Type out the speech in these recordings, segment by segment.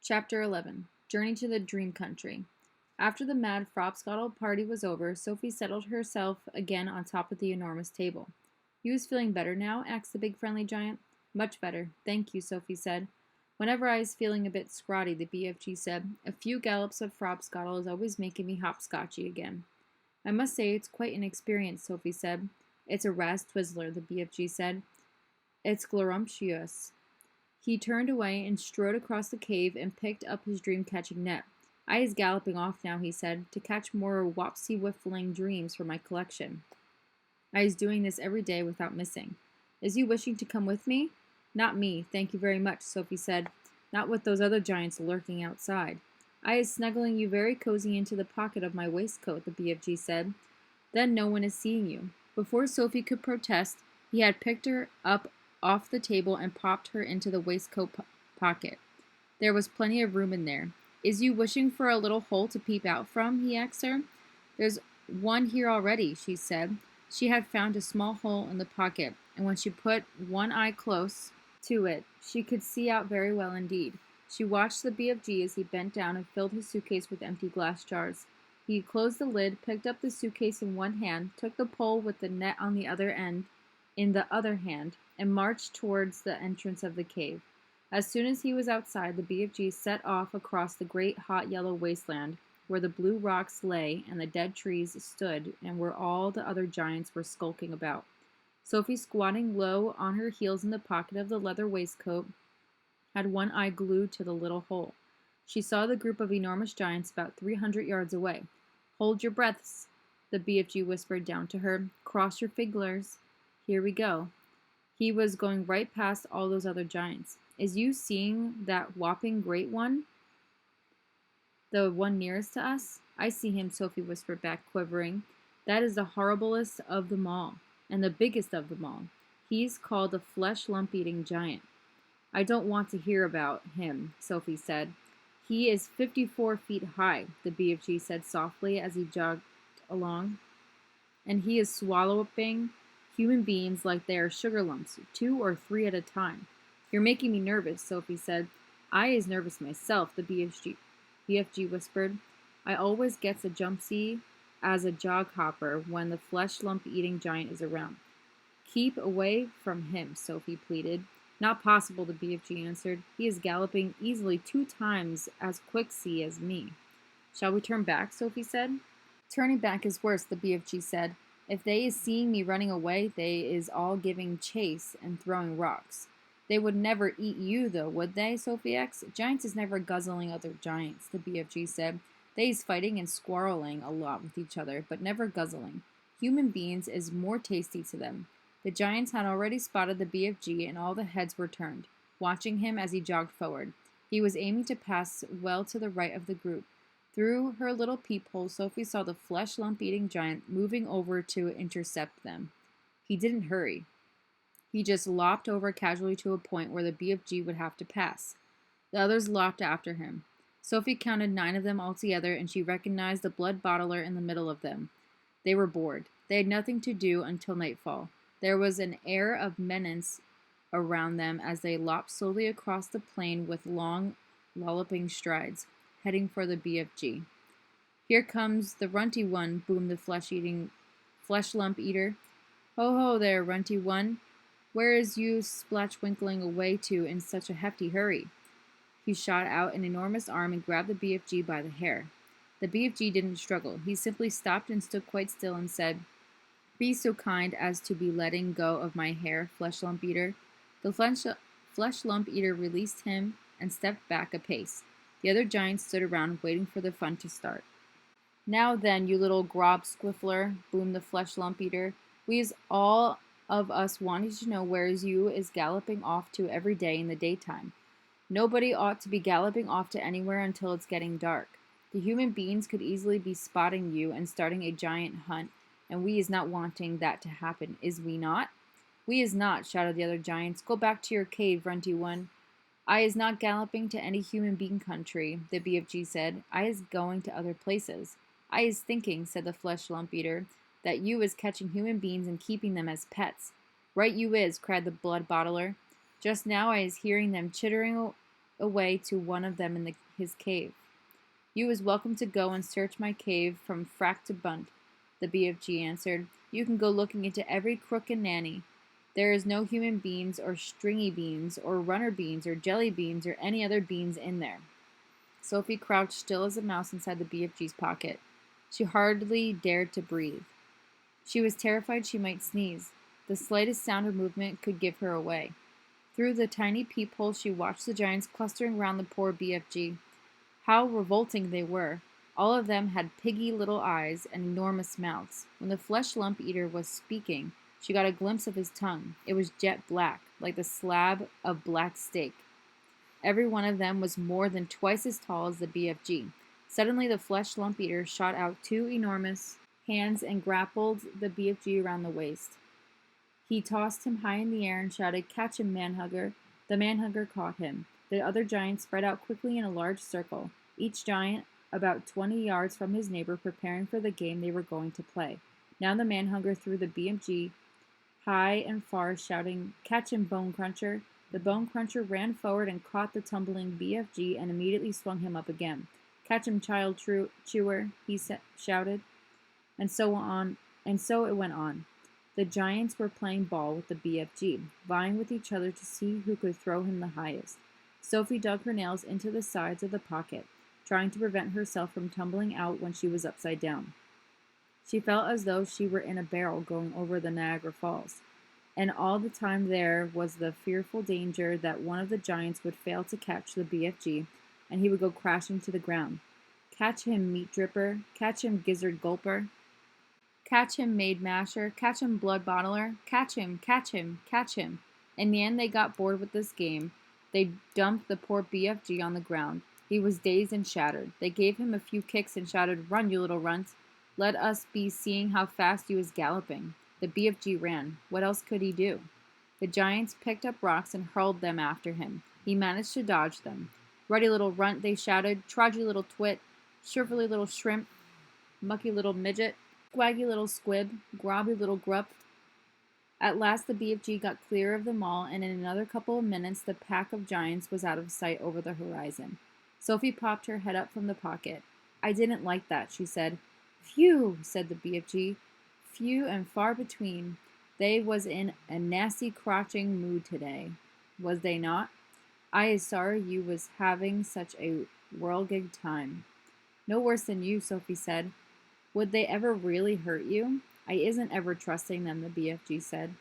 Chapter 11 Journey to the Dream Country. After the mad Frobscottle party was over, Sophie settled herself again on top of the enormous table. "You is feeling better now?" asked the big friendly giant. "Much better, thank you," Sophie said. "Whenever I is feeling a bit scrotty," the BFG said, "a few gallops of Frobscottle is always making me hopscotchy again." "I must say it's quite an experience," Sophie said. "It's a ras twizzler," the BFG said. "It's glumptious." He turned away and strode across the cave and picked up his dream-catching net. "I is galloping off now," he said, "to catch more wopsy-whiffling dreams for my collection. I is doing this every day without missing. Is you wishing to come with me?" "Not me, thank you very much," Sophie said. "Not with those other giants lurking outside." "I is snuggling you very cozy into the pocket of my waistcoat," the BFG said. "Then no one is seeing you." Before Sophie could protest, he had picked her up off the table and popped her into the waistcoat pocket. There was plenty of room in there. "Is you wishing for a little hole to peep out from?" he asked her. "There's one here already," she said. She had found a small hole in the pocket, and when she put one eye close to it, she could see out very well indeed. She watched the BFG as he bent down and filled his suitcase with empty glass jars. He closed the lid, picked up the suitcase in one hand, took the pole with the net on the other end in the other hand, and marched towards the entrance of the cave. As soon as he was outside, the BFG set off across the great hot yellow wasteland, where the blue rocks lay and the dead trees stood and where all the other giants were skulking about. Sophie, squatting low on her heels in the pocket of the leather waistcoat, had one eye glued to the little hole. She saw the group of enormous giants about 300 yards away. "Hold your breaths," the BFG whispered down to her. "Cross your fingers. Here we go." He was going right past all those other giants. "Is you seeing that whopping great one? The one nearest to us?" "I see him," Sophie whispered back, quivering. "That is the horriblest of them all, and the biggest of them all. He's called the flesh lump-eating giant." "I don't want to hear about him," Sophie said. "He is 54 feet high," the BFG said softly as he jogged along. "And he is swallowing human beings like they are sugar lumps, 2 or 3 at a time." "You're making me nervous," Sophie said. "I is nervous myself," the BFG whispered. "I always gets a jumpsy as a jog hopper when the flesh lump eating giant is around." "Keep away from him," Sophie pleaded. "Not possible," the BFG answered. "He is galloping easily 2 times as quicksy as me." "Shall we turn back?" Sophie said. "Turning back is worse," the BFG said. "If they is seeing me running away, they is all giving chase and throwing rocks." "They would never eat you, though, would they?" Sophie asked. "Giants is never guzzling other giants," the BFG said. "They is fighting and squarreling a lot with each other, but never guzzling. Human beings is more tasty to them." The giants had already spotted the BFG, and all the heads were turned, watching him as he jogged forward. He was aiming to pass well to the right of the group. Through her little peephole, Sophie saw the flesh lump-eating giant moving over to intercept them. He didn't hurry. He just lopped over casually to a point where the BFG would have to pass. The others lopped after him. Sophie counted 9 of them altogether, and she recognized the blood bottler in the middle of them. They were bored. They had nothing to do until nightfall. There was an air of menace around them as they lopped slowly across the plain with long, lolloping strides, heading for the BFG. "Here comes the runty one," boomed the flesh lump eater. "Ho ho there, runty one. Where is you splashwinkling away to in such a hefty hurry?" He shot out an enormous arm and grabbed the BFG by the hair. The BFG didn't struggle. He simply stopped and stood quite still and said, "Be so kind as to be letting go of my hair, flesh lump eater." The flesh lump eater released him and stepped back a pace. The other giants stood around waiting for the fun to start. "Now then, you little grob squiffler," boomed the flesh lump eater. "We is all of us wanting to know where you is galloping off to every day in the daytime. Nobody ought to be galloping off to anywhere until it's getting dark. The human beings could easily be spotting you and starting a giant hunt, and we is not wanting that to happen, is we not?" "We is not," shouted the other giants. "Go back to your cave, runty one." "I is not galloping to any human being country," the BFG said. "I is going to other places." "I is thinking," said the flesh lump eater, "that you is catching human beings and keeping them as pets." "Right you is," cried the blood bottler. "Just now I is hearing them chittering away to one of them in his cave. You is welcome to go and search my cave from frack to bunt, the BFG answered. You can go looking into every crook and nanny. There is no human beans or stringy beans or runner beans or jelly beans or any other beans in there. Sophie crouched still as a mouse inside the BFG's pocket. She hardly dared to breathe. She was terrified she might sneeze. The slightest sound or movement could give her away. Through the tiny peephole she watched the giants clustering around the poor BFG. How revolting they were! All of them had piggy little eyes and enormous mouths. When the flesh lump eater was speaking, she got a glimpse of his tongue. It was jet black, like the slab of black steak. Every one of them was more than twice as tall as the BFG. Suddenly the flesh lump eater shot out two enormous hands and grappled the BFG around the waist. He tossed him high in the air and shouted, "Catch him, manhugger." The manhugger caught him. The other giants spread out quickly in a large circle, each giant about 20 yards from his neighbor, preparing for the game they were going to play. Now the manhugger threw the BFG high and far, shouting, "Catch him, Bone Cruncher." The Bone Cruncher ran forward and caught the tumbling BFG and immediately swung him up again. "Catch him, Child Chewer," he shouted. And so on, and so it went on. The giants were playing ball with the BFG, vying with each other to see who could throw him the highest. Sophie dug her nails into the sides of the pocket, trying to prevent herself from tumbling out when she was upside down. She felt as though she were in a barrel going over the Niagara Falls, and all the time there was the fearful danger that one of the giants would fail to catch the BFG, and he would go crashing to the ground. "Catch him, Meat Dripper! Catch him, Gizzard Gulper! Catch him, Maid Masher! Catch him, Blood Bottler! Catch him! Catch him! Catch him!" In the end they got bored with this game. They dumped the poor BFG on the ground. He was dazed and shattered. They gave him a few kicks and shouted, "Run, you little runt! Let us be seeing how fast you is galloping." The BFG ran. What else could he do? The giants picked up rocks and hurled them after him. He managed to dodge them. "Ruddy little runt," they shouted. "Trodgy little twit. Shivery little shrimp. Mucky little midget. Squaggy little squib. Grobby little grup." At last the BFG got clear of them all, and in another couple of minutes the pack of giants was out of sight over the horizon. Sophie popped her head up from the pocket. "I didn't like that," she said. "Phew," said the BFG. "Few and far between. They was in a nasty crouching mood today. Was they not? I is sorry you was having such a whirligig time." "No worse than you," Sophie said. "Would they ever really hurt you?" "I isn't ever trusting them," the BFG said.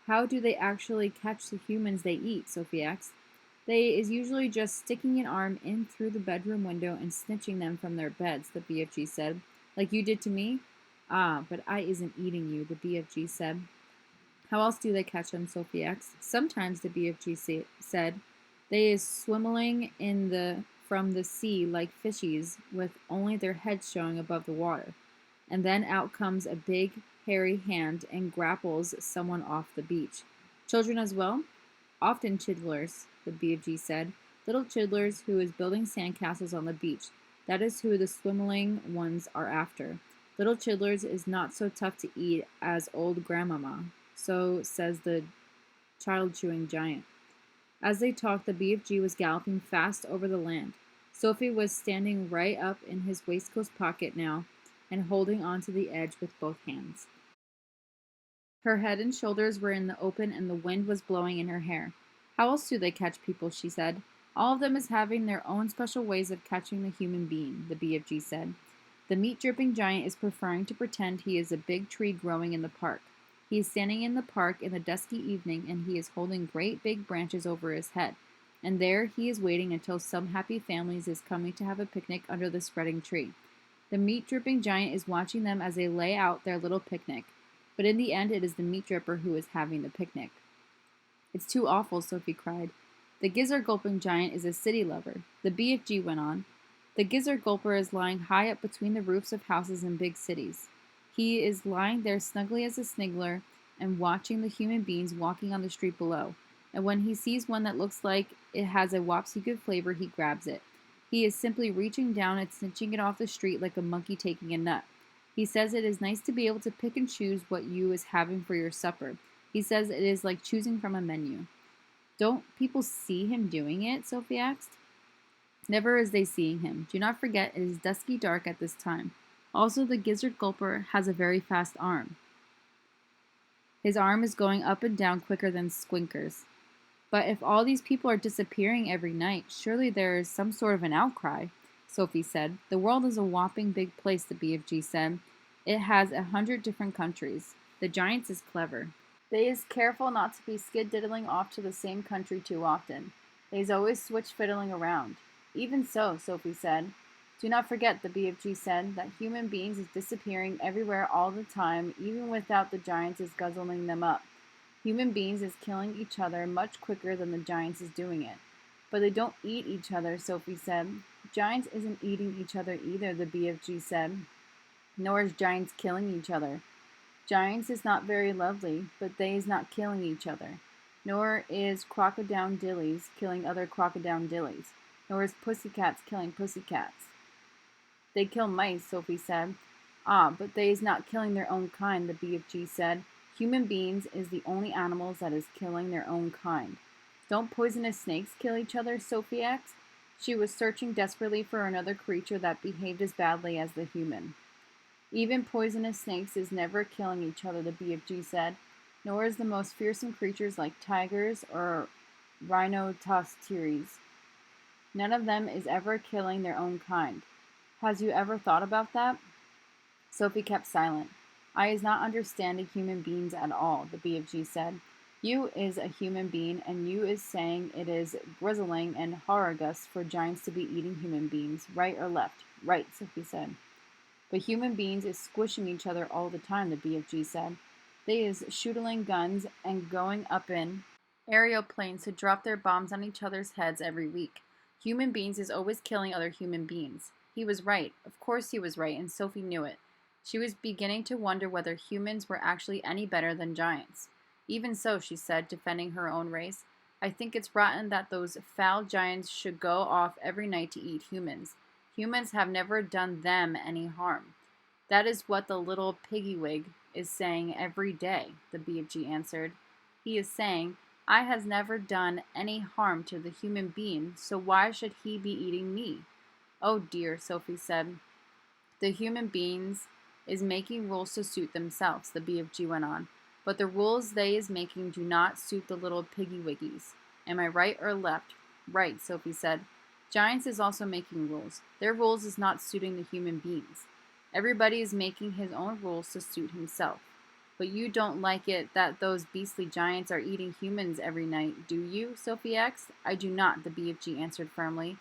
"How do they actually catch the humans they eat?" Sophie asked. "They is usually just sticking an arm in through the bedroom window and snitching them from their beds," the BFG said. "Like you did to me?" "Ah, but I isn't eating you," the BFG said. "How else do they catch them?" Sophie asked. "Sometimes," the BFG said, "they is swimmeling from the sea like fishies with only their heads showing above the water. And then out comes a big, hairy hand and grapples someone off the beach." "Children as well?" "Often chidlers," the BFG said. "Little chidlers who is building sandcastles on the beach. That is who the swimmeling ones are after. Little chidlers is not so tough to eat as old grandmama." So says the child-chewing giant. As they talked, the BFG was galloping fast over the land. Sophie was standing right up in his waistcoat pocket now, and holding onto the edge with both hands. Her head and shoulders were in the open and the wind was blowing in her hair. "How else do they catch people?" she said. "All of them is having their own special ways of catching the human being," the BFG said. "The meat-dripping giant is preferring to pretend he is a big tree growing in the park. He is standing in the park in the dusky evening and he is holding great big branches over his head. And there he is waiting until some happy families is coming to have a picnic under the spreading tree. The meat-dripping giant is watching them as they lay out their little picnic. But in the end, it is the meat dripper who is having the picnic." "It's too awful," Sophie cried. "The gizzard-gulping giant is a city lover," the BFG went on. "The gizzard-gulper is lying high up between the roofs of houses in big cities. He is lying there snugly as a sniggler and watching the human beings walking on the street below. And when he sees one that looks like it has a wopsy good flavor, he grabs it. He is simply reaching down and snatching it off the street like a monkey taking a nut. He says it is nice to be able to pick and choose what you is having for your supper. He says it is like choosing from a menu." "Don't people see him doing it?" Sophie asked. Never is they seeing him. Do not forget it is dusky dark at this time. Also, the gizzard gulper has a very fast arm. His arm is going up and down quicker than Squinker's. But if all these people are disappearing every night, surely there is some sort of an outcry, Sophie said. The world is a whopping big place, the BFG said. It has 100 different countries. The Giants is clever. They is careful not to be skid-diddling off to the same country too often. They's always switch fiddling around. Even so, Sophie said. Do not forget, the BFG said, that human beings is disappearing everywhere all the time, even without the Giants is guzzling them up. Human beings is killing each other much quicker than the Giants is doing it. But they don't eat each other, Sophie said. Giants isn't eating each other either, the BFG said. Nor is Giants killing each other. Giants is not very lovely, but they is not killing each other. Nor is crocodile dillies killing other crocodile dillies. Nor is pussycats killing pussycats. They kill mice, Sophie said. Ah, but they is not killing their own kind, the BFG said. Human beings is the only animals that is killing their own kind. Don't poisonous snakes kill each other? Sophie asked. She was searching desperately for another creature that behaved as badly as the human. Even poisonous snakes is never killing each other, the BFG said, nor is the most fearsome creatures like tigers or rhinoceros. None of them is ever killing their own kind. Has you ever thought about that? Sophie kept silent. I is not understanding human beings at all, the BFG said. You is a human being, and you is saying it is grizzling and horrigus for giants to be eating human beings, right or left? Right, Sophie said. But human beings is squishing each other all the time, the BFG said. They is shooting guns and going up in aeroplanes to drop their bombs on each other's heads every week. Human beings is always killing other human beings. He was right. Of course he was right, and Sophie knew it. She was beginning to wonder whether humans were actually any better than giants. Even so, she said, defending her own race, I think it's rotten that those foul giants should go off every night to eat humans. Humans have never done them any harm. That is what the little piggywig is saying every day, the BFG answered. He is saying, I has never done any harm to the human being, so why should he be eating me? Oh dear, Sophie said. The human beings is making rules to suit themselves, the BFG went on. But the rules they is making do not suit the little piggywiggies. Am I right or left? Right, Sophie said. Giants is also making rules. Their rules is not suiting the human beings. Everybody is making his own rules to suit himself. But you don't like it that those beastly giants are eating humans every night, do you? Sophie asked. I do not, the BFG answered firmly.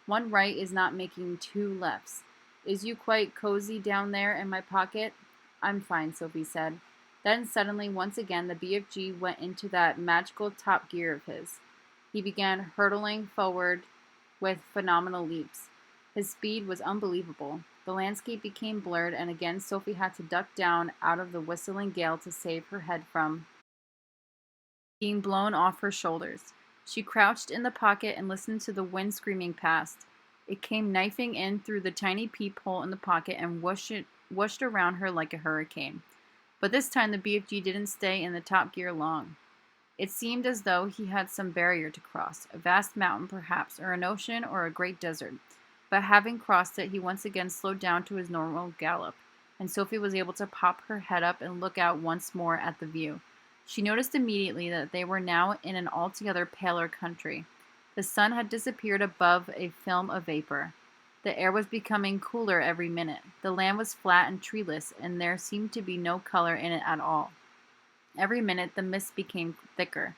One right is not making two lefts. Is you quite cozy down there in my pocket? I'm fine, Sophie said. Then suddenly, once again, the BFG went into that magical top gear of his. He began hurtling forward with phenomenal leaps. His speed was unbelievable. The landscape became blurred, and again Sophie had to duck down out of the whistling gale to save her head from being blown off her shoulders. She crouched in the pocket and listened to the wind screaming past. It came knifing in through the tiny peephole in the pocket and whooshed around her like a hurricane. But this time the BFG didn't stay in the top gear long. It seemed as though he had some barrier to cross, a vast mountain perhaps, or an ocean, or a great desert. But having crossed it, he once again slowed down to his normal gallop, and Sophie was able to pop her head up and look out once more at the view. She noticed immediately that they were now in an altogether paler country. The sun had disappeared above a film of vapor. The air was becoming cooler every minute. The land was flat and treeless, and there seemed to be no color in it at all. Every minute the mist became thicker.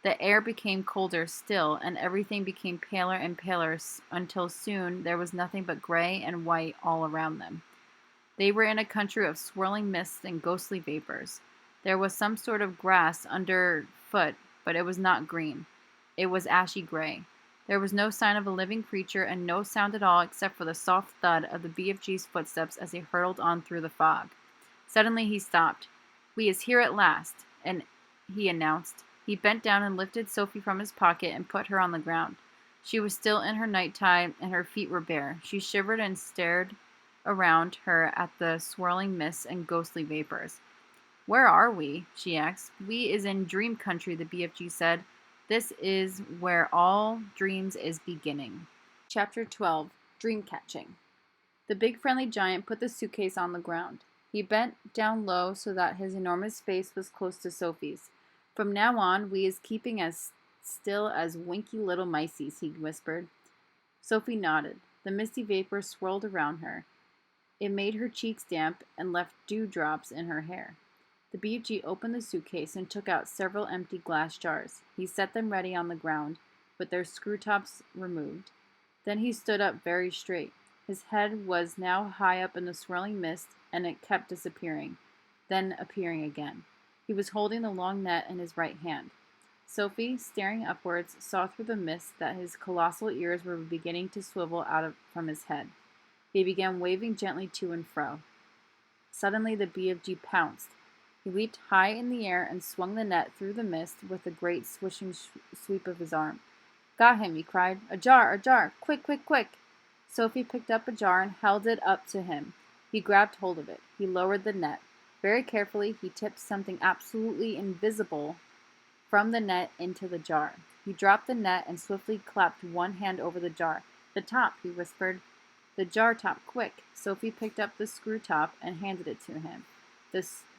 The air became colder still, and everything became paler and paler until soon there was nothing but gray and white all around them. They were in a country of swirling mists and ghostly vapors. There was some sort of grass underfoot, but it was not green. It was ashy gray. There was no sign of a living creature and no sound at all except for the soft thud of the BFG's footsteps as he hurtled on through the fog. Suddenly he stopped. We is here at last, and he announced. He bent down and lifted Sophie from his pocket and put her on the ground. She was still in her night-tie, and her feet were bare. She shivered and stared around her at the swirling mists and ghostly vapors. Where are we? She asked. We is in dream country, the BFG said. This is where all dreams is beginning. Chapter 12, Dream Catching. The big friendly giant put the suitcase on the ground. He bent down low so that his enormous face was close to Sophie's. From now on, we is keeping as still as winky little miceies, he whispered. Sophie nodded. The misty vapor swirled around her. It made her cheeks damp and left dewdrops in her hair. The BFG opened the suitcase and took out several empty glass jars. He set them ready on the ground, with their screw tops removed. Then he stood up very straight. His head was now high up in the swirling mist, and it kept disappearing, then appearing again. He was holding the long net in his right hand. Sophie, staring upwards, saw through the mist that his colossal ears were beginning to swivel from his head. He began waving gently to and fro. Suddenly the BFG pounced. He leaped high in the air and swung the net through the mist with a great swishing sweep of his arm. "Got him," he cried. "A jar, a jar! Quick, quick, quick!" Sophie picked up a jar and held it up to him. He grabbed hold of it. He lowered the net. Very carefully, he tipped something absolutely invisible from the net into the jar. He dropped the net and swiftly clapped one hand over the jar. "The top," he whispered. "The jar top, quick!" Sophie picked up the screw top and handed it to him.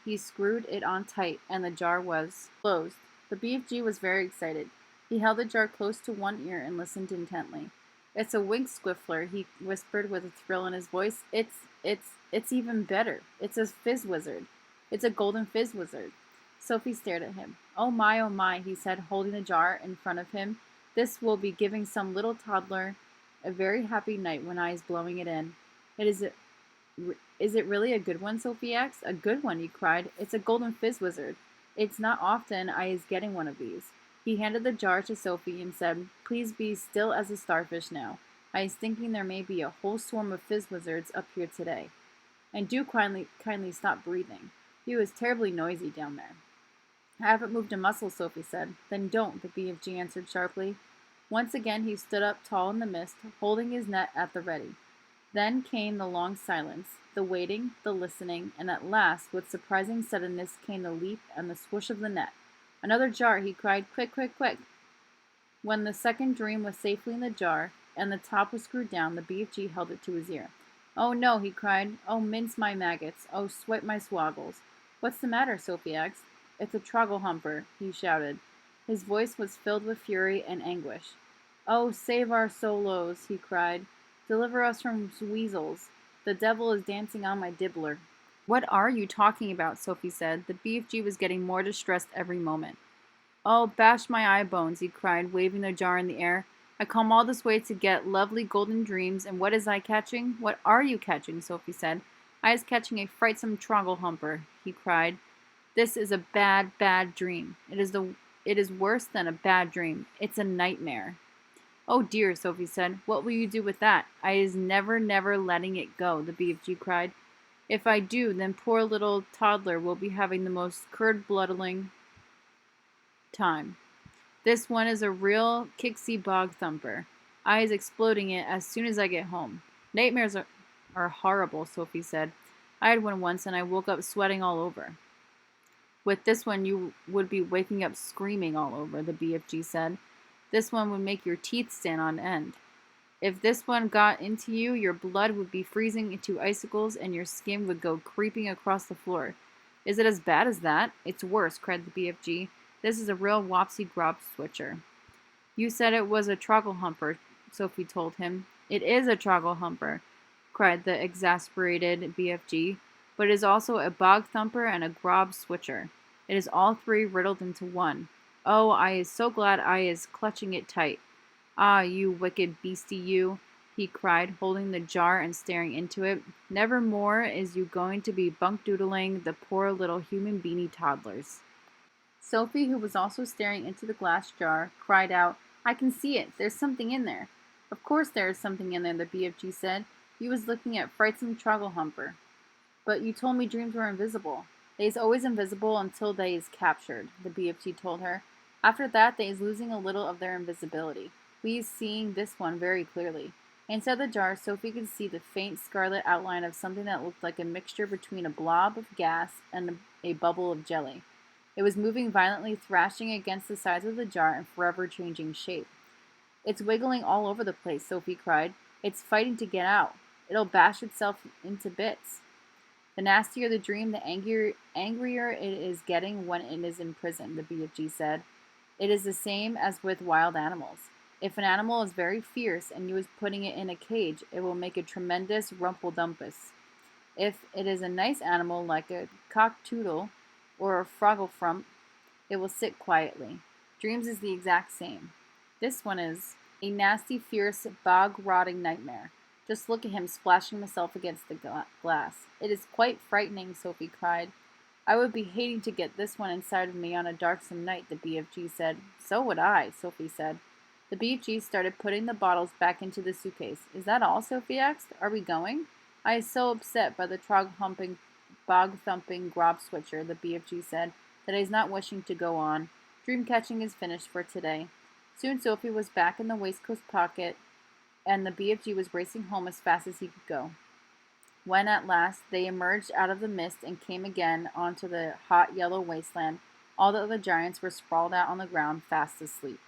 He screwed it on tight, and the jar was closed. The BFG was very excited. He held the jar close to one ear and listened intently. "It's a wink squiffler," he whispered with a thrill in his voice. It's even better. It's a fizz wizard. It's a golden fizz wizard." Sophie stared at him. Oh my," he said, holding the jar in front of him. "This will be giving some little toddler a very happy night when I is blowing it in." Is it really a good one?" Sophie asked. "A good one," he cried. "It's a golden fizz wizard. It's not often I is getting one of these." He handed the jar to Sophie and said, "Please be still as a starfish now. I is thinking there may be a whole swarm of fizz wizards up here today. And do kindly stop breathing. You is terribly noisy down there." "I haven't moved a muscle," Sophie said. "Then don't," the BFG answered sharply. Once again he stood up tall in the mist, holding his net at the ready. Then came the long silence, the waiting, the listening, and at last, with surprising suddenness, came the leap and the swoosh of the net. "Another jar," he cried. "Quick, quick, quick!" When the second dream was safely in the jar, and the top was screwed down, the BFG held it to his ear. "Oh no," he cried. "Oh, mince my maggots! Oh, swipe my swoggles!" "What's the matter?" Sophie asked. "It's a troggle-humper," he shouted. His voice was filled with fury and anguish. "Oh, save our solos!" he cried. "Deliver us from weasels. The devil is dancing on my dibbler." "What are you talking about?" Sophie said. The BFG was getting more distressed every moment. "Oh, bash my eye bones," he cried, waving the jar in the air. "I come all this way to get lovely golden dreams, and what is I catching?" "What are you catching?" Sophie said. "I is catching a frightsome troggle-humper," he cried. "This is a bad, bad dream. It is worse than a bad dream. It's a nightmare." "Oh dear," Sophie said. "What will you do with that?" "I is never, never letting it go," the BFG cried. "If I do, then poor little toddler will be having the most curd-bloodling time. This one is a real kicksy bog thumper. I is exploding it as soon as I get home." "Nightmares are horrible," Sophie said. "I had one once and I woke up sweating all over." "With this one you would be waking up screaming all over," the BFG said. "This one would make your teeth stand on end. If this one got into you, your blood would be freezing into icicles and your skin would go creeping across the floor." "Is it as bad as that?" "It's worse," cried the BFG. "This is a real wopsy-grop switcher." "You said it was a troggle-humper," Sophie told him. "It is a troggle-humper," cried the exasperated BFG, "but it is also a bog-thumper and a grob-switcher. It is all three riddled into one. Oh, I is so glad I is clutching it tight. Ah, you wicked beastie, you," he cried, holding the jar and staring into it. "Never more is you going to be bunk-doodling the poor little human beanie toddlers." Sophie, who was also staring into the glass jar, cried out, "I can see it. There's something in there." "Of course there is something in there," the BFG said. "You was looking at frightsome troggle-humper. But you told me dreams were invisible." "They is always invisible until they is captured," the BFG told her. "After that, they is losing a little of their invisibility. We is seeing this one very clearly." Inside the jar, Sophie could see the faint scarlet outline of something that looked like a mixture between a blob of gas and a bubble of jelly. It was moving violently, thrashing against the sides of the jar and forever changing shape. It's wiggling all over the place, Sophie cried. It's fighting to get out. It'll bash itself into bits. The nastier the dream, the angrier it is getting when it is in prison, the BFG said. It is the same as with wild animals. If an animal is very fierce and you is putting it in a cage, it will make a tremendous rumpeldumpus. If it is a nice animal like a cockatoodle or a frogglefrump, it will sit quietly. Dreams is the exact same. This one is a nasty, fierce, bog-rotting nightmare. Just look at him splashing himself against the glass. It is quite frightening, Sophie cried. I would be hating to get this one inside of me on a darksome night, the BFG said. So would I, Sophie said. The BFG started putting the bottles back into the suitcase. Is that all? Sophie asked. Are we going? I is so upset by the trog-humping, bog-thumping grob switcher, the BFG said, that I is not wishing to go on. Dream catching is finished for today. Soon Sophie was back in the waistcoat pocket, and the BFG was racing home as fast as he could go. When at last they emerged out of the mist and came again onto the hot yellow wasteland, all the other giants were sprawled out on the ground, fast asleep.